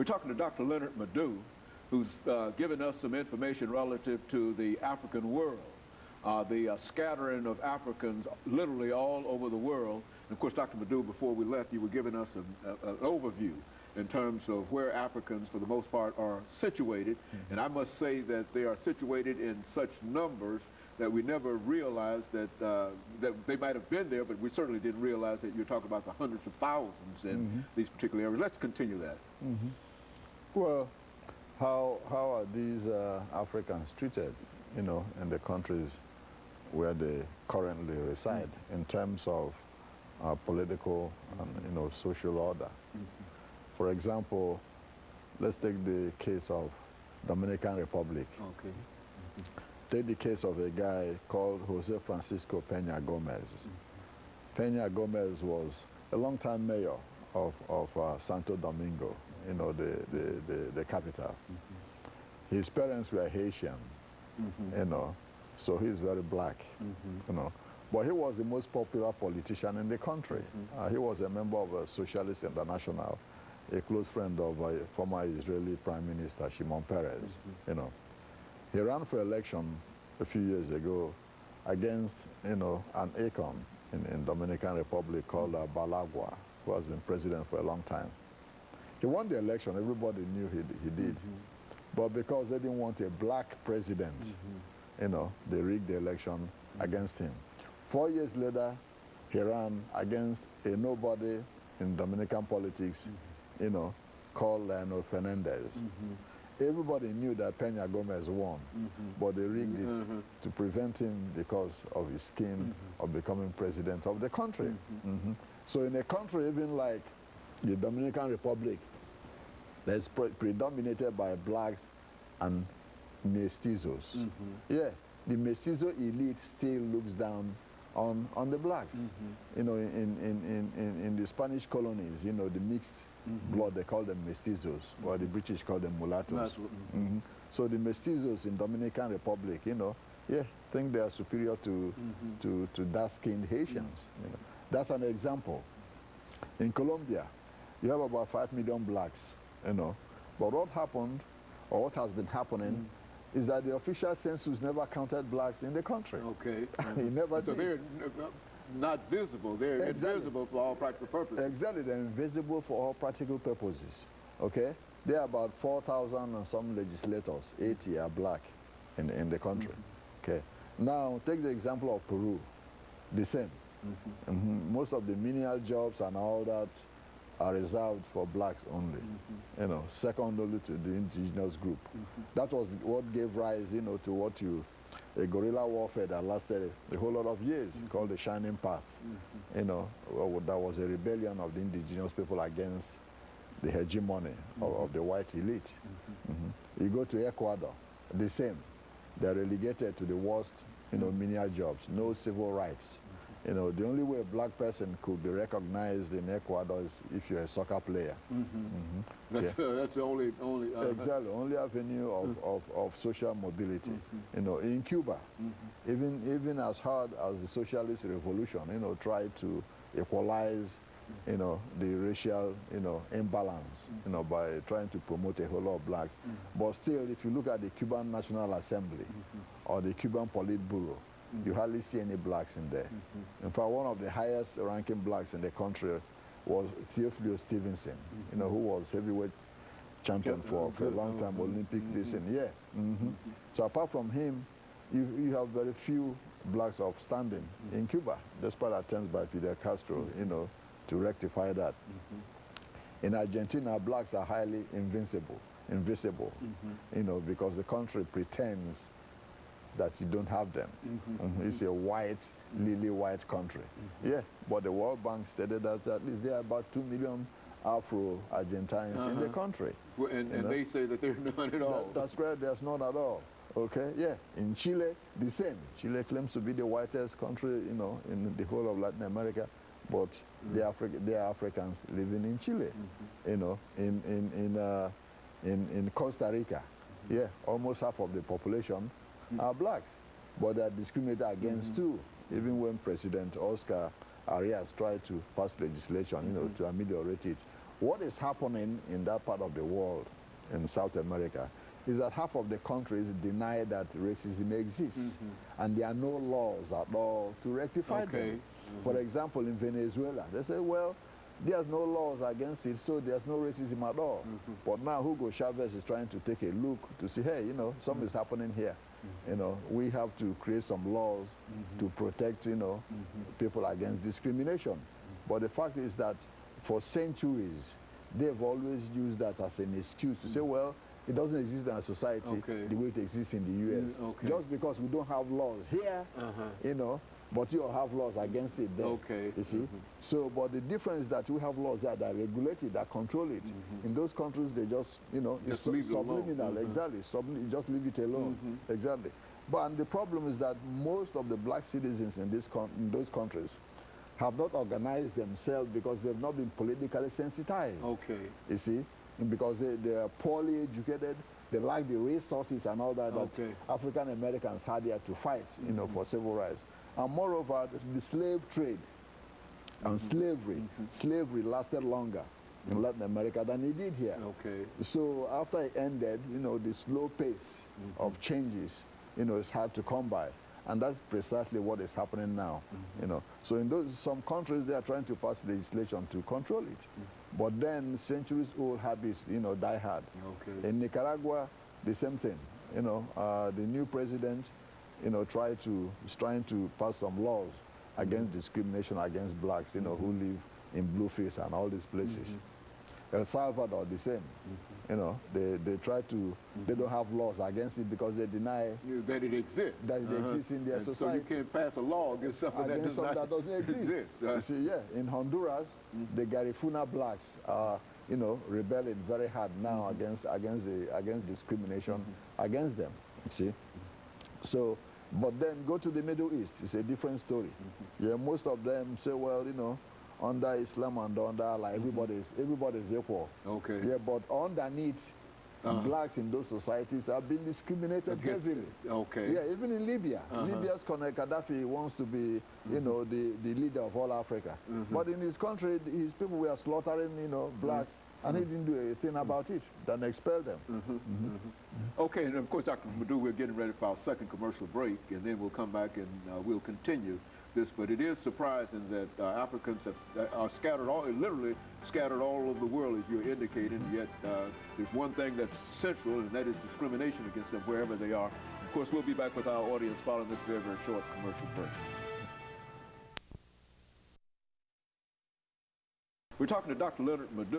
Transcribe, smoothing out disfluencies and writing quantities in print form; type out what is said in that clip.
We're talking to Dr. LMadu, who's given us some information relative to the African world, the scattering of Africans literally all over the world. And of course, Dr. LMadu, before we left, you were giving us an overview in terms of where Africans, for the most part, are situated. And I must say that they are situated in such numbers that we never realized that, that they might have been there, but we certainly didn't realize that you're talking about the hundreds of thousands in these particular areas. Let's continue that. Well, how are these Africans treated, you know, in the countries where they currently reside in terms of political and, you know, social order? For example, let's take the case of Dominican Republic. Okay. Take the case of a guy called Jose Francisco Peña Gomez. Peña Gomez was a long-time mayor of Santo Domingo, you know, the capital. His parents were Haitian, you know, so he's very black, you know. But he was the most popular politician in the country. He was a member of a Socialist International, a close friend of former Israeli Prime Minister Shimon Peres, you know. He ran for election a few years ago against, you know, an icon in Dominican Republic called Balagua, who has been president for a long time. He won the election. Everybody knew he did. But because they didn't want a black president, you know, they rigged the election against him. 4 years later, he ran against a nobody in Dominican politics, you know, called Leonel Fernandez. Everybody knew that Peña Gomez won, but they rigged it to prevent him, because of his skin, of becoming president of the country. So in a country even like the Dominican Republic, that's predominated by blacks and mestizos. Yeah, the mestizo elite still looks down on the blacks. You know, in the Spanish colonies, you know, the mixed blood, they call them mestizos, or the British call them mulattoes. So the mestizos in Dominican Republic, you know, yeah, think they are superior to dark-skinned Haitians. You know. That's an example. In Colombia, you have about 5 million blacks, you know, but what happened, or what has been happening, is that the official census never counted blacks in the country. Okay. He never did. So they're not visible. They're invisible for all practical purposes. Exactly. They're invisible for all practical purposes. Okay? There are about 4,000 and some legislators. 80 are black in the country. Okay. Now, take the example of Peru. The same. Most of the menial jobs and all that are reserved for blacks only, you know, second only to the indigenous group. That was what gave rise, you know, to a guerrilla warfare that lasted a whole lot of years, called the Shining Path. You know, that was a rebellion of the indigenous people against the hegemony of the white elite. You go to Ecuador, the same. They're relegated to the worst, you know, menial jobs, no civil rights. You know, the only way a black person could be recognized in Ecuador is if you're a soccer player. That's the only exactly, only avenue of social mobility. You know, in Cuba, even as hard as the socialist revolution, you know, tried to equalize, you know, the racial, you know, imbalance, you know, by trying to promote a whole lot of blacks. But still, if you look at the Cuban National Assembly or the Cuban Politburo, you hardly see any blacks in there. In fact, one of the highest ranking blacks in the country was Theophilus Stevenson, you know, who was heavyweight champion for a long time, Olympic racing. So apart from him, you have very few blacks of standing in Cuba, despite attempts by Fidel Castro, you know, to rectify that. In Argentina, blacks are highly invisible, you know, because the country pretends that you don't have them. It's a white, lily white country. Yeah, but the World Bank stated that at least there are about 2 million Afro-Argentines in the country. Well, and they say that there's none at all. That's correct, there's none at all. Okay, yeah. In Chile, the same. Chile claims to be the whitest country, you know, in the whole of Latin America, but they are Africans living in Chile. You know, in Costa Rica, yeah, almost half of the population are blacks, but they are discriminated against too, even when President Oscar Arias tried to pass legislation, you know, to ameliorate it. what is happening in that part of the world, in South America, is that half of the countries deny that racism exists, and there are no laws at all to rectify them. For example, in Venezuela, they say, well, there's no laws against it, so there's no racism at all. But now Hugo Chavez is trying to take a look to see, hey, you know, something is happening here. You know, we have to create some laws to protect, you know, people against discrimination. But the fact is that for centuries, they've always used that as an excuse to say, well, it doesn't exist in our society the way it exists in the U.S. Just because we don't have laws here, you know, but you all have laws against it there, you see. So, but the difference is that we have laws that are regulated, that control it. In those countries, they just, you know, it's subliminal, exactly. You just leave it alone, exactly. But the problem is that most of the black citizens in those countries have not organized themselves because they've not been politically sensitized. You see, because they are poorly educated, they lack the resources and all that that African Americans had here to fight, you know, for civil rights. And moreover, the slave trade and slavery lasted longer in Latin America than it did here. So after it ended, you know, the slow pace of changes, you know, is hard to come by. And that's precisely what is happening now, you know. So in some countries, they are trying to pass legislation to control it. But then centuries-old habits, you know, die hard. In Nicaragua, the same thing. You know, the new president, you know, is trying to pass some laws against discrimination against blacks, you know, who live in Bluefields and all these places. El Salvador, the same. You know, they try to, they don't have laws against it because they deny that it exists. That it exists in their society. So you can't pass a law against something that doesn't exist. You see, yeah, in Honduras, the Garifuna blacks are, you know, rebelling very hard now against discrimination against them. You see, so. But then go to the Middle East, it's a different story. Yeah, most of them say, well, you know, under Islam and under Allah, everybody's equal. Yeah, but underneath, blacks in those societies have been discriminated heavily. Yeah, even in Libya. Libya's Colonel Gaddafi wants to be, you know, the leader of all Africa. But in his country, his people were slaughtering, you know, blacks, and he didn't do anything about it, than expel them. Okay, and of course, Dr. LMadu, we're getting ready for our second commercial break, and then we'll come back and we'll continue this. But it is surprising that Africans are scattered, literally scattered all over the world, as you're indicating, yet there's one thing that's central, and that is discrimination against them wherever they are. Of course, we'll be back with our audience following this very, very short commercial break. We're talking to Dr. LMadu.